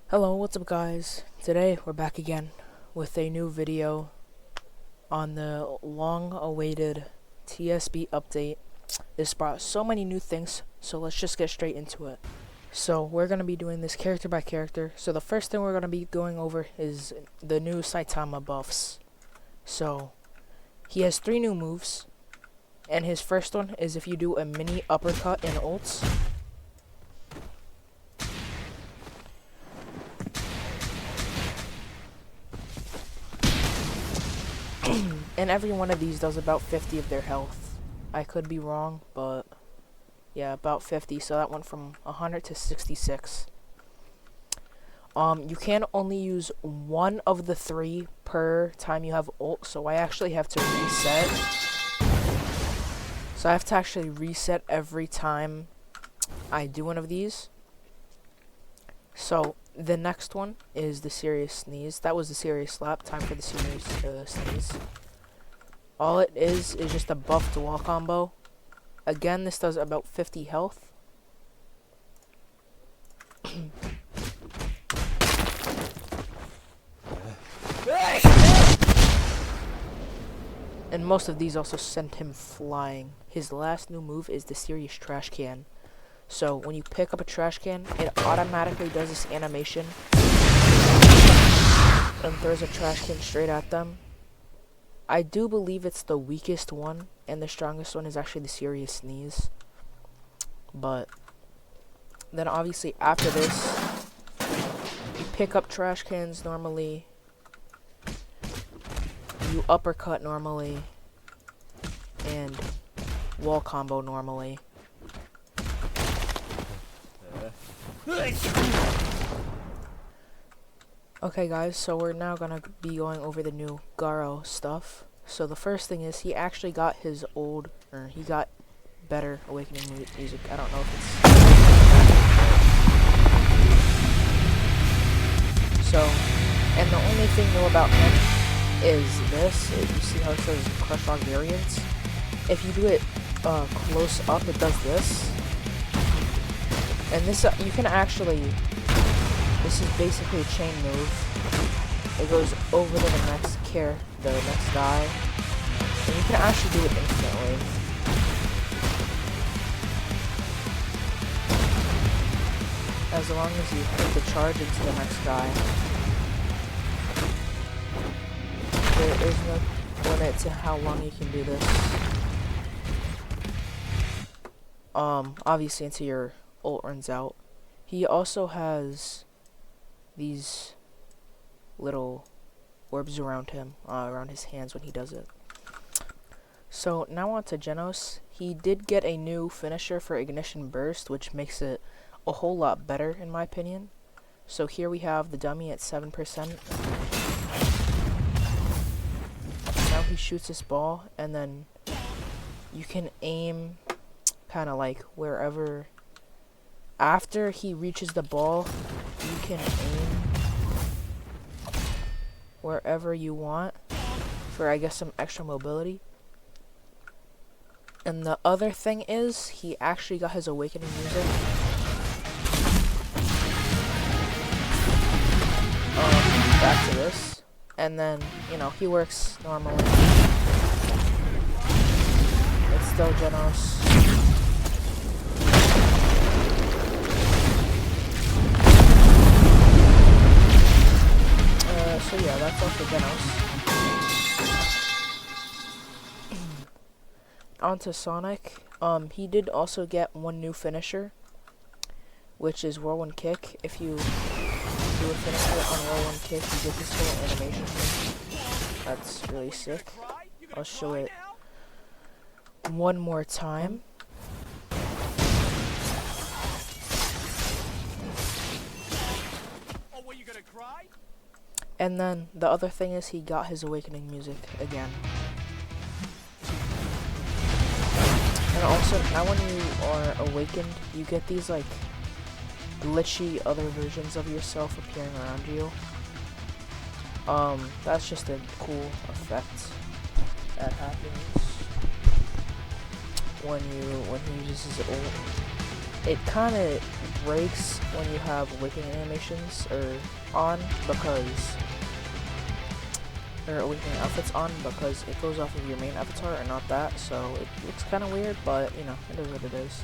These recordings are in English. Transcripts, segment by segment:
Hello, what's up guys? Today we're back again with a new video on the long-awaited TSB update. This brought so many new things, so let's just get straight into it. So we're going to be doing this character by character. So the first thing we're going to be going over is the new Saitama buffs. So he has 3 new moves, and his first one is if you do a mini uppercut in ults. And every one of these does about 50 of their health. I could be wrong, but yeah, about 50. So that went from 100 to 66. You can only use one of the 3 per time you have ult, so I actually have to reset. So I have to actually reset every time I do one of these. So the next one is the serious sneeze. That was the serious slap. Time for the serious sneeze. All it is just a buff to wall combo. Again, this does about 50 health. And most of these also sent him flying. His last new move is the serious trash can. So when you pick up a trash can, it automatically does this animation and throws a trash can straight at them. I do believe it's the weakest one, and the strongest one is actually the serious sneeze. But then obviously after this, you pick up trash cans normally, you uppercut normally, and wall combo normally. Okay guys, so we're now gonna be going over the new Garo stuff. So the first thing is he actually got his old, or he got better awakening music. I don't know if it's... So, and the only thing new about him is this. You see how it says Crush Rock Variants? If you do it close up, it does this. And this, you can actually... This is basically a chain move. It goes over to the next the next guy. And you can actually do it instantly. As long as you hit the charge into the next guy. There is no limit to how long you can do this. Obviously until your ult runs out. He also has these little orbs around him, around his hands when he does it. So now on to Genos. He did get a new finisher for Ignition Burst, which makes it a whole lot better in my opinion. So here we have the dummy at 7%. Now he shoots this ball, and then you can aim kind of like wherever. After he reaches the ball, you can aim wherever you want for, I guess, some extra mobility. And the other thing is, he actually got his awakening music. Back to this. And then, you know, he works normally. It's still Genos. So yeah, that's all for Genos. On to Sonic. He did also get one new finisher, which is Whirlwind Kick. If you do a finisher on Whirlwind Kick, you get this whole animation. That's really sick. I'll show it one more time. And then the other thing is he got his awakening music again. And also now when you are awakened, you get these like glitchy other versions of yourself appearing around you. That's just a cool effect that happens when he uses his ult. it kind of breaks when you have awakening animations on because, or awakening outfits on, because it goes off of your main avatar and not that, so it looks kind of weird, but you know, it is what it is.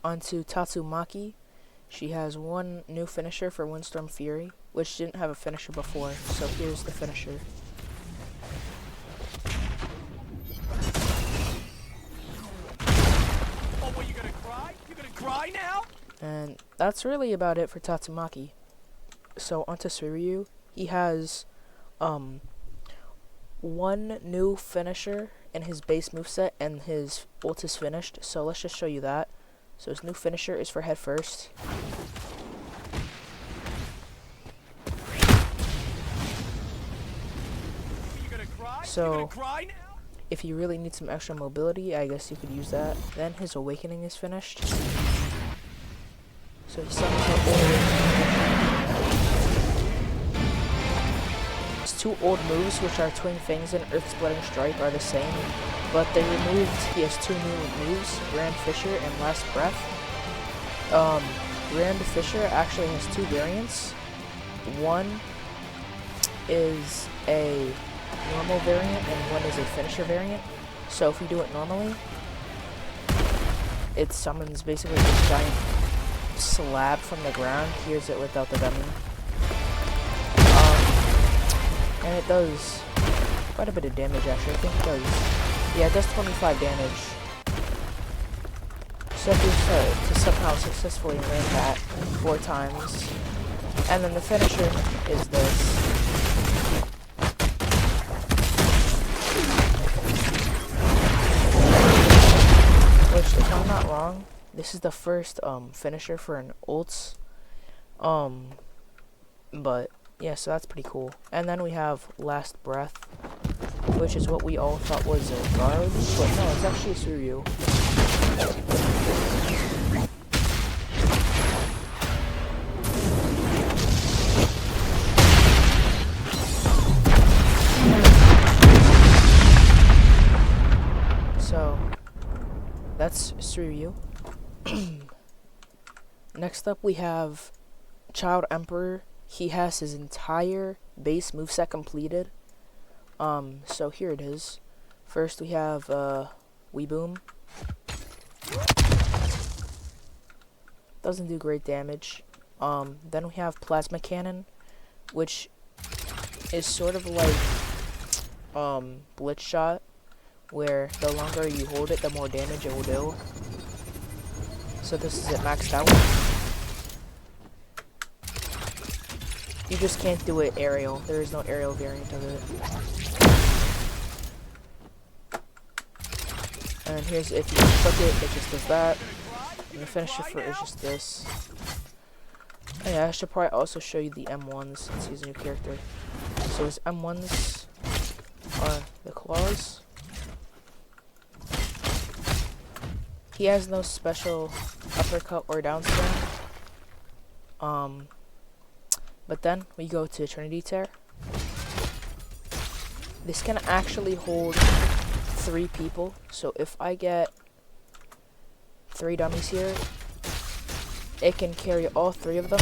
Onto Tatsumaki. She has one new finisher for Windstorm Fury, which didn't have a finisher before, so here's the finisher. Oh, what, you gonna cry? You gonna cry now? And that's really about it for Tatsumaki. So onto Suiryu. He has one new finisher in his base moveset, and his ult is finished, so let's just show you that. So his new finisher is for head first. So if you really need some extra mobility, I guess you could use that. Then his awakening is finished. So he summons her ult. His two old moves, which are Twin Fangs and Earth Splitting Strike, are the same, but they removed, he has two new moves, Grand Fissure and Last Breath. Grand Fissure actually has two variants. One is a normal variant and one is a finisher variant. So if you do it normally, it summons basically this giant slab from the ground. Here's it without the dummy. And it does quite a bit of damage actually. I think it does. Yeah, it does 25 damage. So if you to somehow successfully land that 4 times. And then the finisher is this. Which, if I'm not wrong, this is the first finisher for an ult. But yeah, so that's pretty cool. And then we have Last Breath, which is what we all thought was a guard, but no, it's actually a Suiryu. So that's Suiryu. Next up we have Child Emperor. He has his entire base moveset completed. So here it is. First we have Weeboom. Doesn't do great damage. Then we have Plasma Cannon, which is sort of like Blitz Shot, where the longer you hold it, the more damage it will do. So this is it maxed out. You just can't do it aerial. There is no aerial variant of it. And here's, if you click it, it just does that. And the finisher for it is just this. And yeah, I should probably also show you the M1s since he's a new character. So his M1s are the claws. He has no special uppercut or down slam. But then we go to Trinity Tear. This can actually hold 3 people. So if I get 3 dummies here, it can carry all 3 of them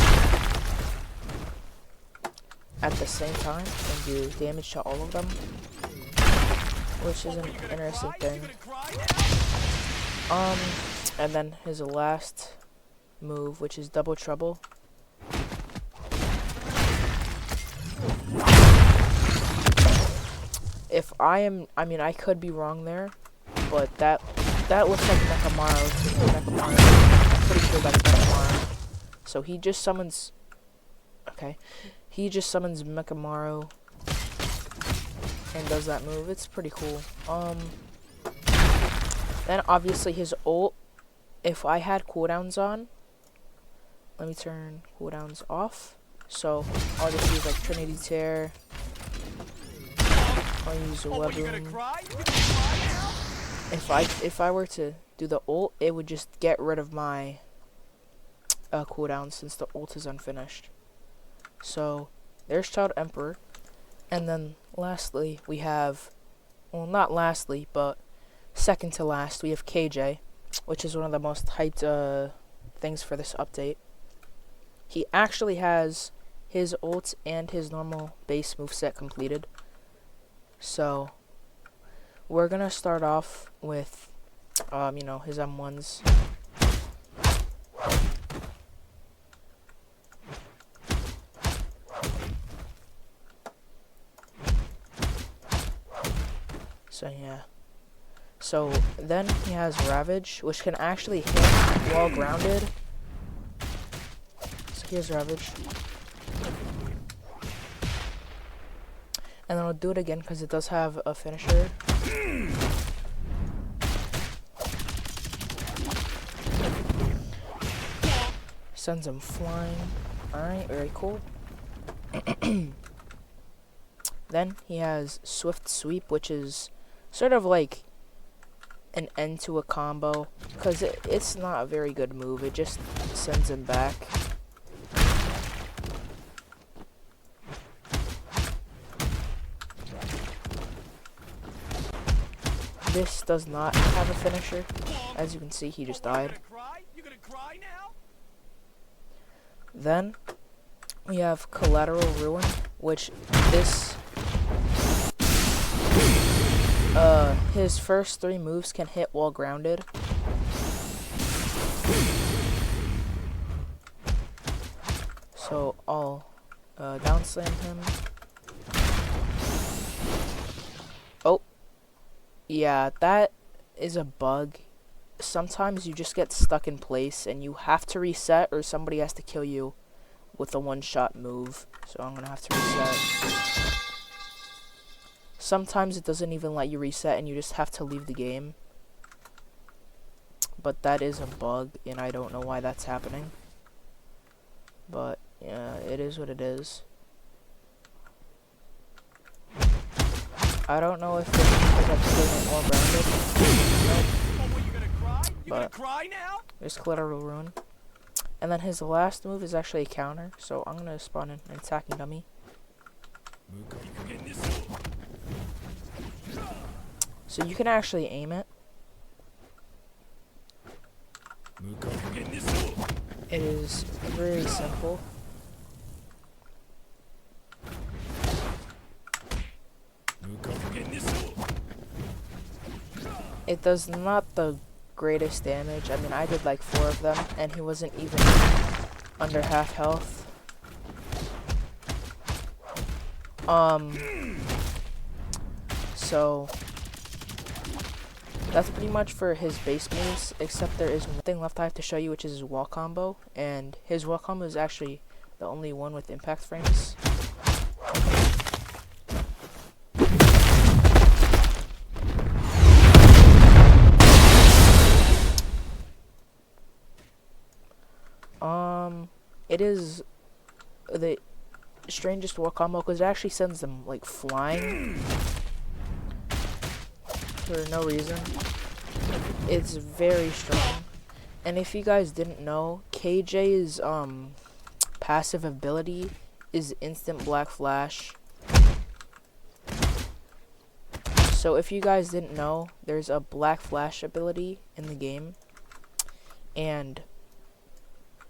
at the same time and do damage to all of them, which is an interesting thing. And then his last move, which is Double Trouble. I could be wrong there, but that looks like Mechamaru to me. Mechamaru. I'm pretty sure that's Mechamaru. So he just summons. Okay, he just summons Mechamaru and does that move. It's pretty cool. Then obviously his ult. If I had cooldowns on, let me turn cooldowns off. So I'll just use like Trinity Tear. I'll use a Weapon. If I were to do the ult, it would just get rid of my cooldown since the ult is unfinished. So there's Child Emperor, and then lastly we have well, not lastly, but second to last, we have KJ, which is one of the most hyped things for this update. He actually has his ult and his normal base moveset completed. So we're gonna start off with his M1s. So yeah. So then he has Ravage, which can actually hit while grounded. So here's Ravage. And then I'll do it again because it does have a finisher. Sends him flying. Alright, very cool. Then he has Swift Sweep, which is sort of like an end to a combo, because it's not a very good move. It just sends him back. This does not have a finisher. As you can see, he just died. You gonna cry now? Then we have Collateral Ruin, which his first 3 moves can hit while grounded. So I'll downslam him. Oh, yeah, that is a bug. Sometimes you just get stuck in place and you have to reset, or somebody has to kill you with a one-shot move. So I'm gonna have to reset. Sometimes it doesn't even let you reset and you just have to leave the game. But that is a bug and I don't know why that's happening. But yeah, it is what it is. I don't know if it's because I'm putting it more grounded. Nope. You gonna cry now? There's Collateral Ruin. And then his last move is actually a counter, so I'm gonna spawn in an attacking dummy. So you can actually aim it. It is very simple. It does not the greatest damage. I mean, I did like 4 of them, and he wasn't even under half health. So that's pretty much for his base moves, except there is one thing left I have to show you, which is his wall combo, and his wall combo is actually the only one with impact frames. It is the strangest wall combo because it actually sends them like flying for no reason. It's very strong. And if you guys didn't know, KJ's passive ability is instant black flash. So if you guys didn't know, there's a black flash ability in the game, and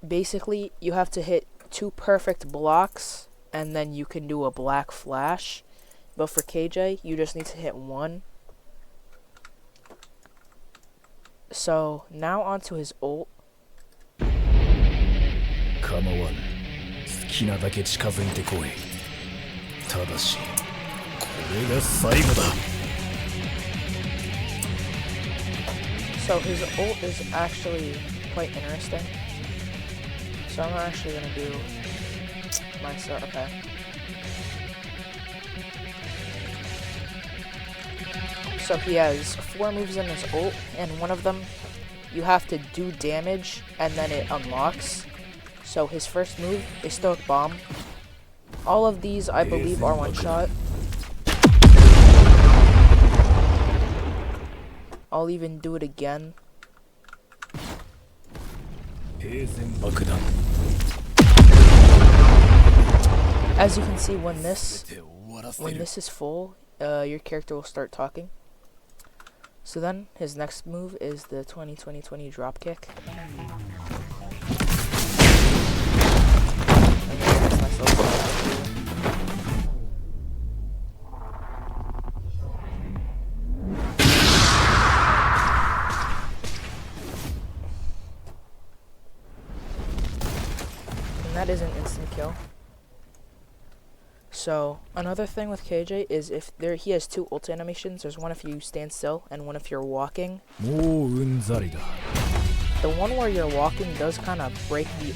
basically you have to hit 2 perfect blocks and then you can do a black flash. But for KJ, you just need to hit 1. So now onto his ult. So his ult is actually quite interesting. So I'm actually gonna do my set. Okay. So he has 4 moves in his ult, and one of them you have to do damage and then it unlocks. So his first move is Stoic Bomb. All of these I believe are one shot. I'll even do it again. As you can see, when this is full, your character will start talking. So then his next move is the 20-20-20 drop kick. And that is an instant kill. So another thing with KJ is if he has two ult animations. There's one if you stand still and one if you're walking. The one where you're walking does kind of break the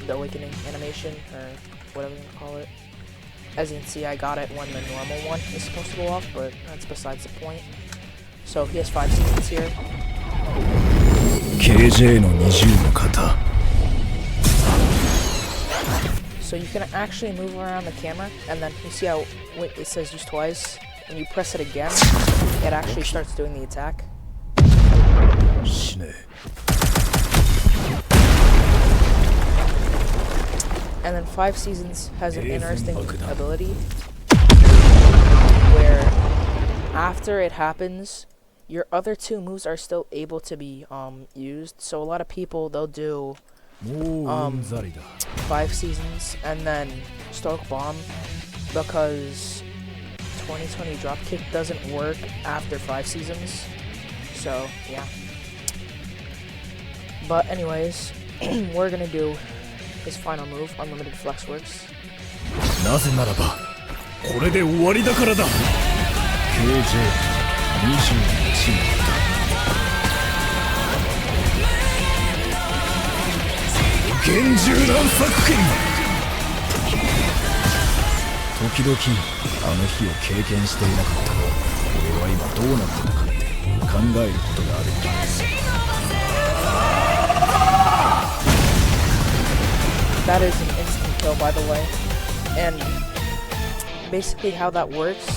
the awakening animation, or whatever you call it. As you can see, I got it when the normal one is supposed to go off, but that's besides the point. So he has 5 seconds here. So you can actually move around the camera, and then you see how it says use twice, and you press it again, it actually starts doing the attack. And then 5 Seasons has an interesting ability where after it happens, your other 2 moves are still able to be used. So a lot of people, they'll do 5 Seasons and then Stoke Bomb because 20-20 dropkick doesn't work after 5 Seasons. So yeah. But anyways, we're gonna do his final move, Unlimited Flex Works. That is an instant kill, by the way. And basically how that works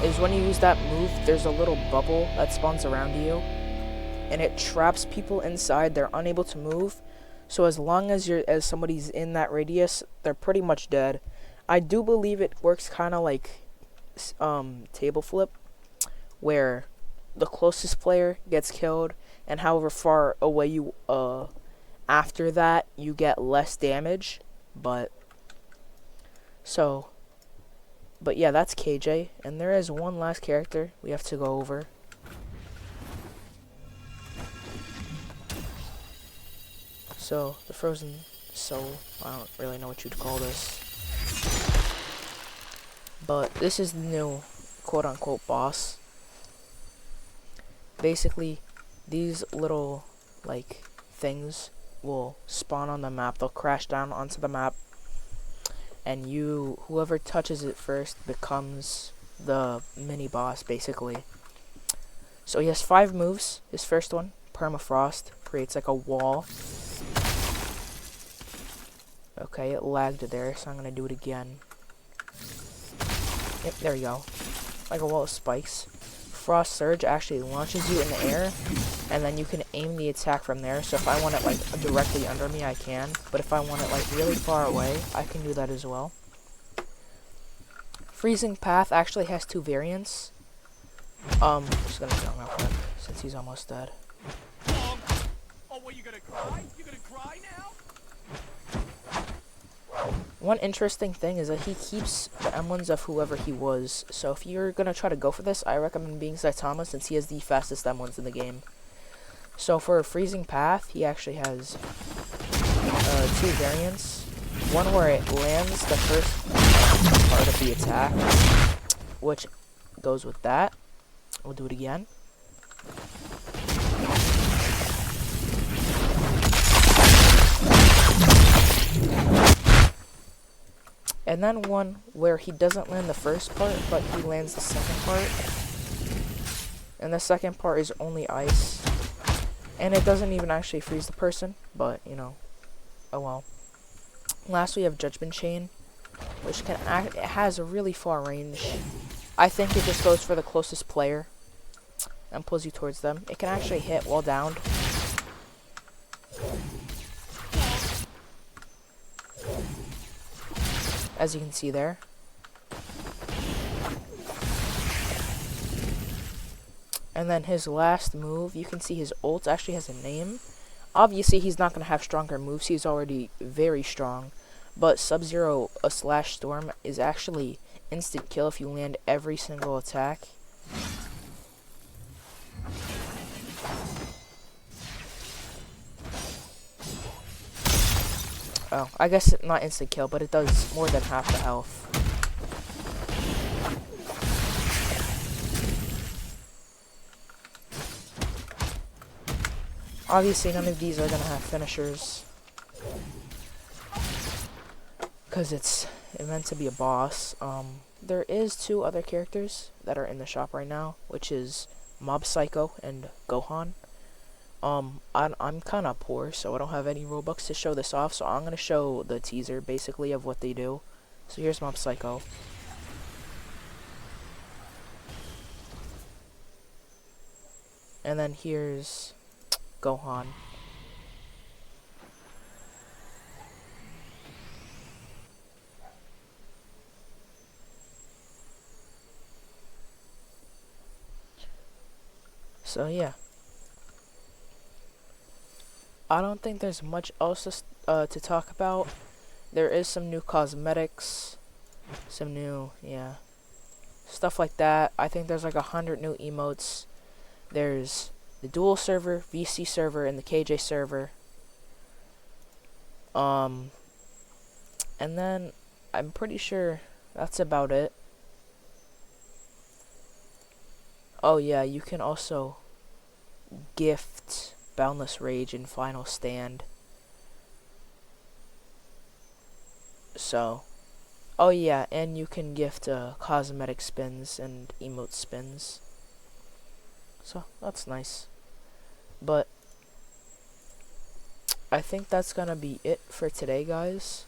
is when you use that move, there's a little bubble that spawns around you, and it traps people inside. They're unable to move. So as long as somebody's in that radius, they're pretty much dead. I do believe it works kind of like table flip, where the closest player gets killed, and however far away you after that, you get less damage. But yeah, that's KJ, and there is one last character we have to go over. So the Frozen Soul, I don't really know what you'd call this, but this is the new quote-unquote boss. Basically, these little like things will spawn on the map. They'll crash down onto the map, and whoever touches it first becomes the mini boss, basically. So he has 5 moves. His first one, Permafrost, creates like a wall. Okay, it lagged there, so I'm gonna do it again. Yep, there we go. Like a wall of spikes. Frost Surge actually launches you in the air, and then you can aim the attack from there. So if I want it like directly under me, I can. But if I want it like really far away, I can do that as well. Freezing Path actually has 2 variants. Just gonna kill him real quick since he's almost dead. Oh, what, you gonna cry? You gonna cry now? One interesting thing is that he keeps the emblems of whoever he was. So if you're gonna try to go for this, I recommend being Saitama, since he has the fastest emblems in the game. So for a Freezing Path, he actually has 2 variants. One where it lands the first part of the attack, which goes with that. We'll do it again. And then one where he doesn't land the first part, but he lands the second part. And the second part is only ice. And it doesn't even actually freeze the person, but, you know, oh well. Last we have Judgment Chain, which it has a really far range. I think it just goes for the closest player and pulls you towards them. It can actually hit while downed. As you can see there. And then his last move, you can see his ult actually has a name. Obviously, he's not going to have stronger moves. He's already very strong. But Sub-Zero slash Storm is actually instant kill if you land every single attack. Oh, I guess not instant kill, but it does more than half the health. Obviously, none of these are going to have finishers. Because it's meant to be a boss. There is 2 other characters that are in the shop right now, which is Mob Psycho and Gohan. I'm kind of poor, so I don't have any Robux to show this off, so I'm going to show the teaser, basically, of what they do. So here's Mob Psycho. And then here's Gohan. So yeah, I don't think there's much else to talk about. There is some new cosmetics, some new, yeah, stuff like that. I think there's like 100 new emotes. There's the dual server, VC server, and the KJ server. And then I'm pretty sure that's about it. Oh yeah, you can also gift Boundless Rage and Final Stand. So, oh yeah, and you can gift cosmetic spins and emote spins. So, that's nice. But I think that's gonna be it for today, guys.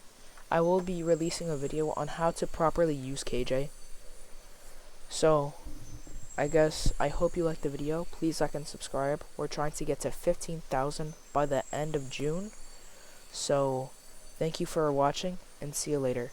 I will be releasing a video on how to properly use KJ. So, I guess I hope you liked the video. Please like and subscribe. We're trying to get to 15,000 by the end of June. So, thank you for watching, and see you later.